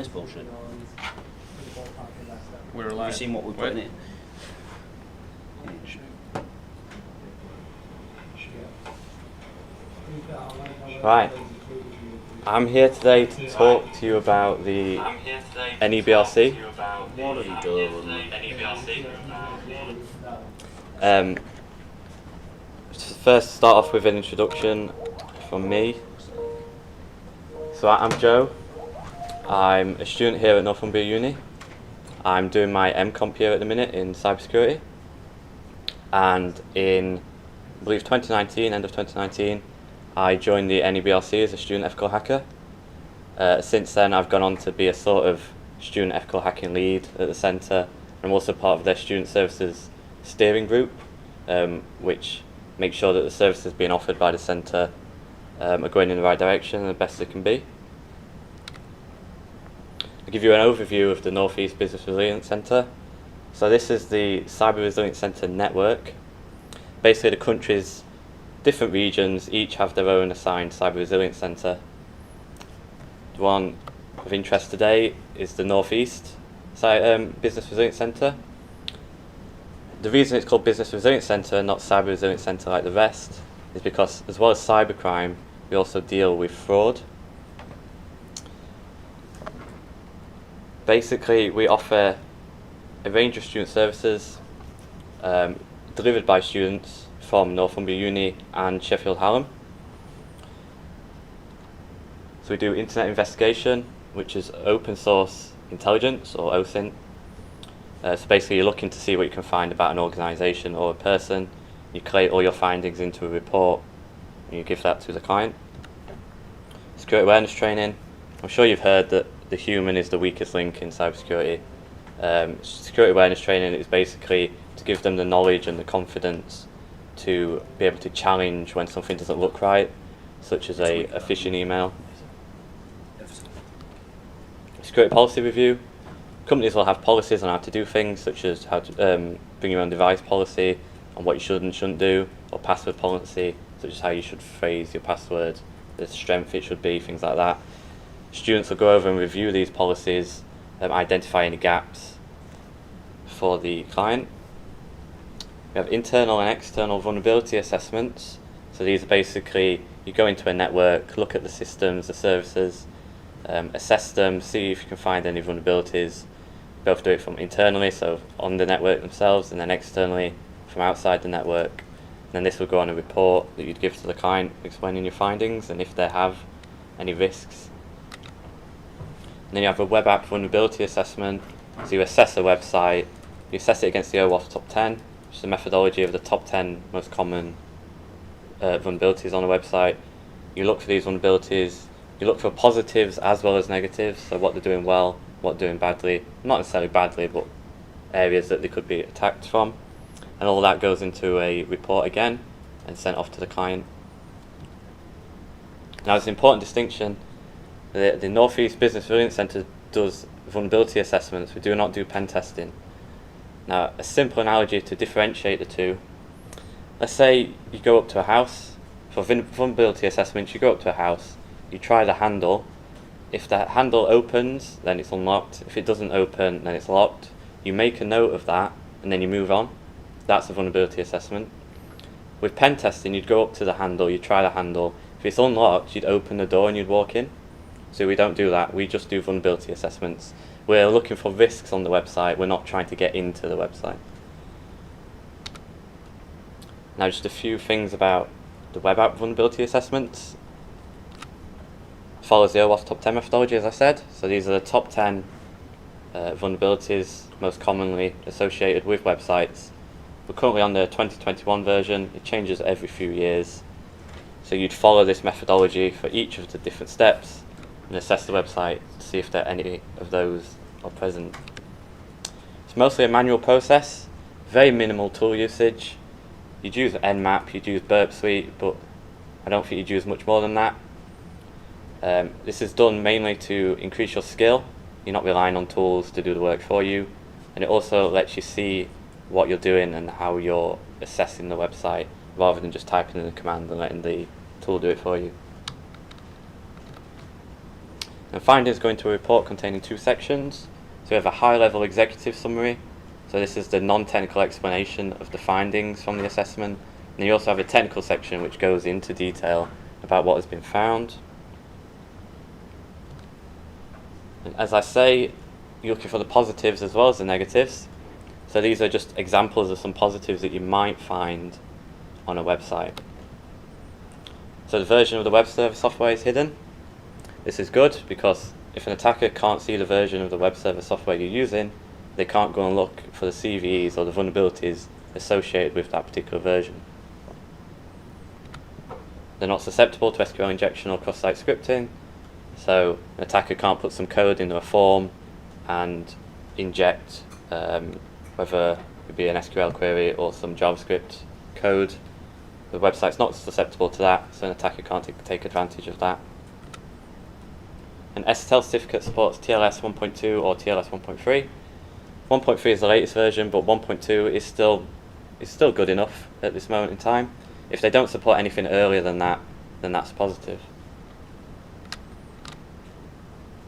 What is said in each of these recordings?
this bullshit. We're Have alive. you seen what we're putting in? Right, I'm here today to talk to you about the NEBRC. What have you done? First, start off with an introduction from me. So I'm Joe. I'm a student here at Northumbria Uni. I'm doing my MComp here at the minute in cybersecurity. And in, I believe, 2019, end of 2019, I joined the NEBRC as a student ethical hacker. Since then, I've gone on to be a sort of student ethical hacking lead at the centre. I'm also part of their student services steering group, which makes sure that the services being offered by the centre are going in the right direction and the best they can be. I'll give you an overview of the North East Business Resilience Centre. So this is the Cyber Resilience Centre network. Basically, the country's different regions each have their own assigned Cyber Resilience Centre. The one of interest today is the North East Business Resilience Centre. The reason it's called Business Resilience Centre and not Cyber Resilience Centre like the rest is because, as well as cybercrime, we also deal with fraud. Basically, we offer a range of student services delivered by students from Northumbria Uni and Sheffield Hallam. So we do internet investigation, which is open source intelligence, or OSINT. So basically, you're looking to see what you can find about an organisation or a person. You collate all your findings into a report and you give that to the client. Security awareness training. I'm sure you've heard that the human is the weakest link in cybersecurity. Security awareness training is basically to give them the knowledge and the confidence to be able to challenge when something doesn't look right, such as a phishing email. Security policy review. Companies will have policies on how to do things, such as how to bring your own device policy on what you should and shouldn't do, or password policy, such as how you should phrase your password, the strength it should be, things like that. Students will go over and review these policies, identify any gaps for the client. We have internal and external vulnerability assessments. So these are basically, you go into a network, look at the systems, the services, assess them, see if you can find any vulnerabilities. Both do it from internally, so on the network themselves, and then externally from outside the network. And then this will go on a report that you'd give to the client explaining your findings and if they have any risks. And then you have a web app vulnerability assessment. So you assess a website, you assess it against the OWASP top 10, which is a methodology of the top 10 most common vulnerabilities on a website. You look for these vulnerabilities, you look for positives as well as negatives, so what they're doing well, what they're doing badly, not necessarily badly, but areas that they could be attacked from. And all that goes into a report again and sent off to the client. Now, there's an important distinction. The North East Business Resilience Centre does vulnerability assessments. We do not do pen testing. Now, a simple analogy to differentiate the two. Let's say you go up to a house. For vulnerability assessments, you go up to a house, you try the handle. If that handle opens, then it's unlocked. If it doesn't open, then it's locked. You make a note of that, and then you move on. That's a vulnerability assessment. With pen testing, you'd go up to the handle, you'd try the handle. If it's unlocked, you'd open the door and you'd walk in. So we don't do that, we just do vulnerability assessments. We're looking for risks on the website, we're not trying to get into the website. Now just a few things about the web app vulnerability assessments. Follows the OWASP top 10 methodology, as I said. So these are the top 10 vulnerabilities most commonly associated with websites. We're currently on the 2021 version, it changes every few years. So you'd follow this methodology for each of the different steps and assess the website to see if there are any of those are present. It's mostly a manual process, very minimal tool usage. You'd use Nmap, you'd use Burp Suite, but I don't think you'd use much more than that. This is done mainly to increase your skill. You're not relying on tools to do the work for you, and it also lets you see what you're doing and how you're assessing the website rather than just typing in a command and letting the tool do it for you. And findings go into a report containing 2 sections. So we have a high-level executive summary. So this is the non-technical explanation of the findings from the assessment. And you also have a technical section which goes into detail about what has been found. And as I say, you're looking for the positives as well as the negatives. So these are just examples of some positives that you might find on a website. So the version of the web server software is hidden. This is good because if an attacker can't see the version of the web server software you're using, they can't go and look for the CVEs or the vulnerabilities associated with that particular version. They're not susceptible to SQL injection or cross-site scripting, so an attacker can't put some code into a form and inject whether it be an SQL query or some JavaScript code. The website's not susceptible to that, so an attacker can't take advantage of that. An SSL certificate supports TLS 1.2 or TLS 1.3. 1.3 is the latest version, but 1.2 is still good enough at this moment in time. If they don't support anything earlier than that, then that's positive.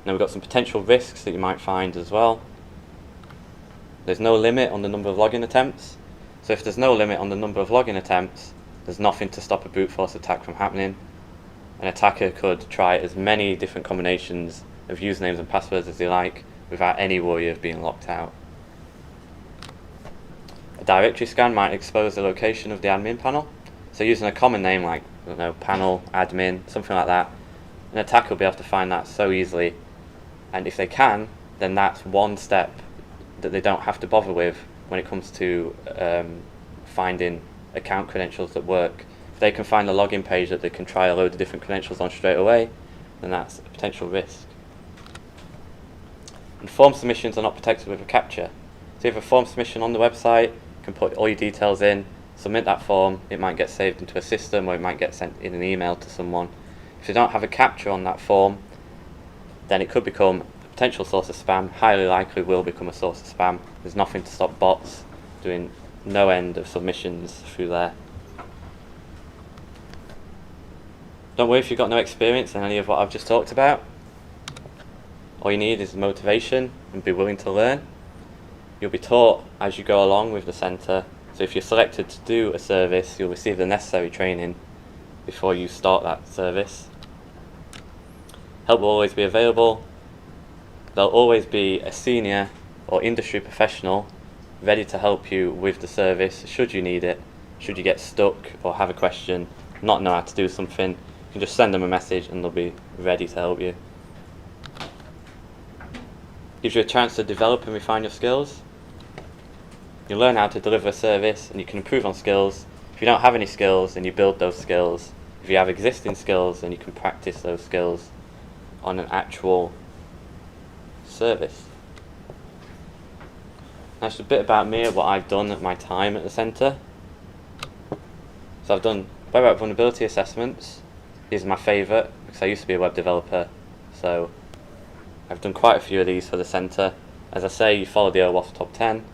Now we've got some potential risks that you might find as well. There's no limit on the number of login attempts. So if there's no limit on the number of login attempts, there's nothing to stop a brute force attack from happening. An attacker could try as many different combinations of usernames and passwords as they like without any worry of being locked out. A directory scan might expose the location of the admin panel. So using a common name like, I don't know, panel, admin, something like that, an attacker will be able to find that so easily. And if they can, then that's one step that they don't have to bother with when it comes to finding account credentials that work. If they can find the login page that they can try a load of different credentials on straight away, then that's a potential risk. And form submissions are not protected with a captcha. So if you have a form submission on the website, you can put all your details in, submit that form, it might get saved into a system or it might get sent in an email to someone. If you don't have a captcha on that form, then it could become a potential source of spam, highly likely will become a source of spam. There's nothing to stop bots doing no end of submissions through there. Don't worry if you've got no experience in any of what I've just talked about. All you need is motivation and be willing to learn. You'll be taught as you go along with the centre, so if you're selected to do a service, you'll receive the necessary training before you start that service. Help will always be available. There'll always be a senior or industry professional ready to help you with the service should you need it. Should you get stuck or have a question, not know how to do something, you can just send them a message and they'll be ready to help you. Gives you a chance to develop and refine your skills. You learn how to deliver a service and you can improve on skills. If you don't have any skills, then you build those skills. If you have existing skills, then you can practice those skills on an actual service. Now just a bit about me and what I've done at my time at the centre. So I've done web app vulnerability assessments. These are my favourite because I used to be a web developer. So I've done quite a few of these for the centre. As I say, you follow the OWASP top 10.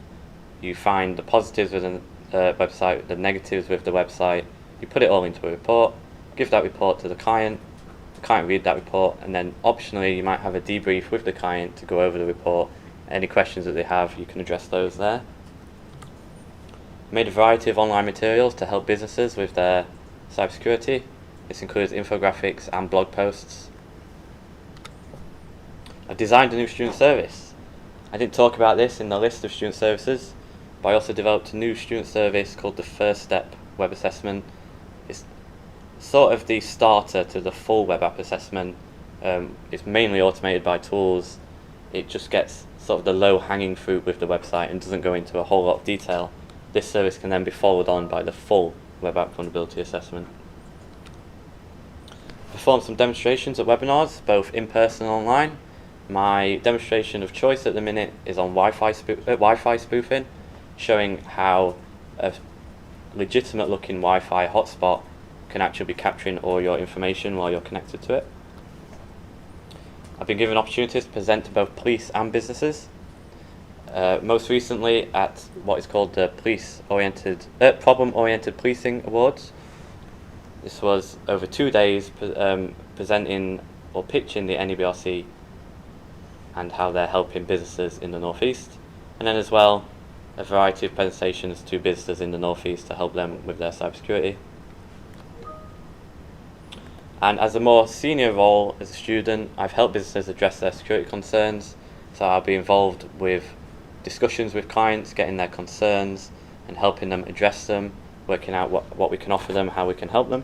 You find the positives with the website, the negatives with the website. You put it all into a report, give that report to the client read that report, and then optionally you might have a debrief with the client to go over the report. Any questions that they have, you can address those there. Made a variety of online materials to help businesses with their cybersecurity. This includes infographics and blog posts. I've designed a new student service. I didn't talk about this in the list of student services, but I also developed a new student service called the First Step Web Assessment. It's sort of the starter to the full web app assessment. It's mainly automated by tools. It just gets sort of the low-hanging fruit with the website and doesn't go into a whole lot of detail. This service can then be followed on by the full web app vulnerability assessment. Performed some demonstrations at webinars, both in person and online. My demonstration of choice at the minute is on Wi-Fi spoofing, showing how a legitimate looking Wi-Fi hotspot can actually be capturing all your information while you're connected to it. I've been given opportunities to present to both police and businesses. Most recently at what is called the Problem-Oriented Policing Awards. This was over 2 days presenting or pitching the NEBRC and how they're helping businesses in the Northeast. And then as well, a variety of presentations to businesses in the Northeast to help them with their cybersecurity. And as a more senior role as a student, I've helped businesses address their security concerns. So I'll be involved with discussions with clients, getting their concerns and helping them address them, working out what we can offer them, how we can help them.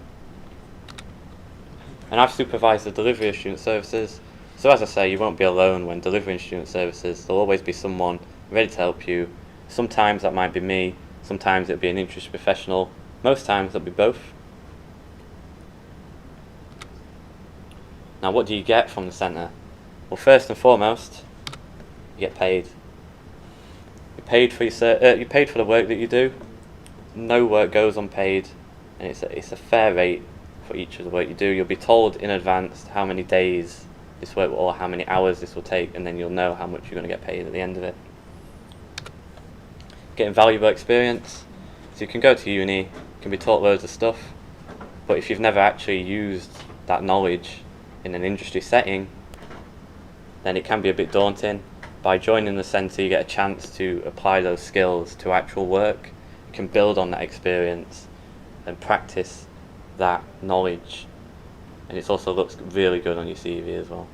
And I've supervised the delivery of student services. So as I say, you won't be alone when delivering student services. There'll always be someone ready to help you. Sometimes that might be me, sometimes it'll be an industry professional, most times it'll be both. Now what do you get from the centre? Well, first and foremost, you get paid. You're paid for the work that you do. No work goes unpaid, and it's a fair rate for each of the work you do. You'll be told in advance how many days this work or how many hours this will take, and then you'll know how much you're going to get paid at the end of it. Getting valuable experience. So you can go to uni, you can be taught loads of stuff, but if you've never actually used that knowledge in an industry setting, then it can be a bit daunting. By joining the centre, you get a chance to apply those skills to actual work. You can build on that experience and practice that knowledge, and it also looks really good on your CV as well.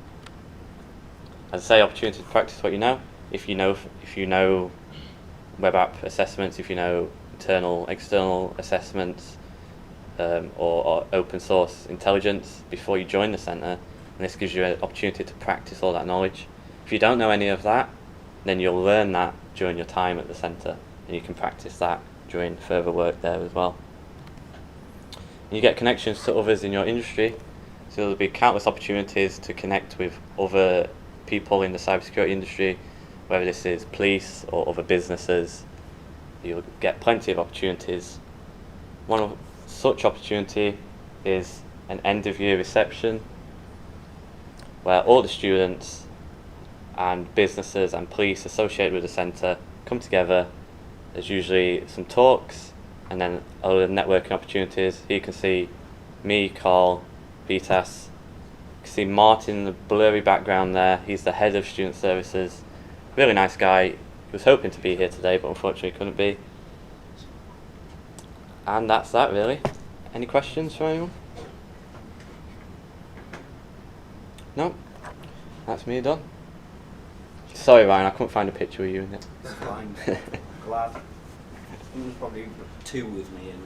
As I say, opportunity to practice what you know. If you know web app assessments, if you know internal, external assessments, or open source intelligence before you join the centre, and this gives you an opportunity to practice all that knowledge. If you don't know any of that, then you'll learn that during your time at the centre, and you can practice that during further work there as well. And you get connections to others in your industry, so there'll be countless opportunities to connect with other people in the cybersecurity industry, whether this is police or other businesses. You'll get plenty of opportunities. One of such opportunity is an end of year reception, where all the students and businesses and police associated with the centre come together. There's usually some talks and then other networking opportunities. Here you can see me, Carl, Vitas. You can see Martin in the blurry background there. He's the head of student services. Really nice guy. He was hoping to be here today, but unfortunately couldn't be. And that's that really. Any questions from anyone? No? That's me done. Sorry Ryan, I couldn't find a picture of you in it. It's fine. Glad. There's probably two with me in.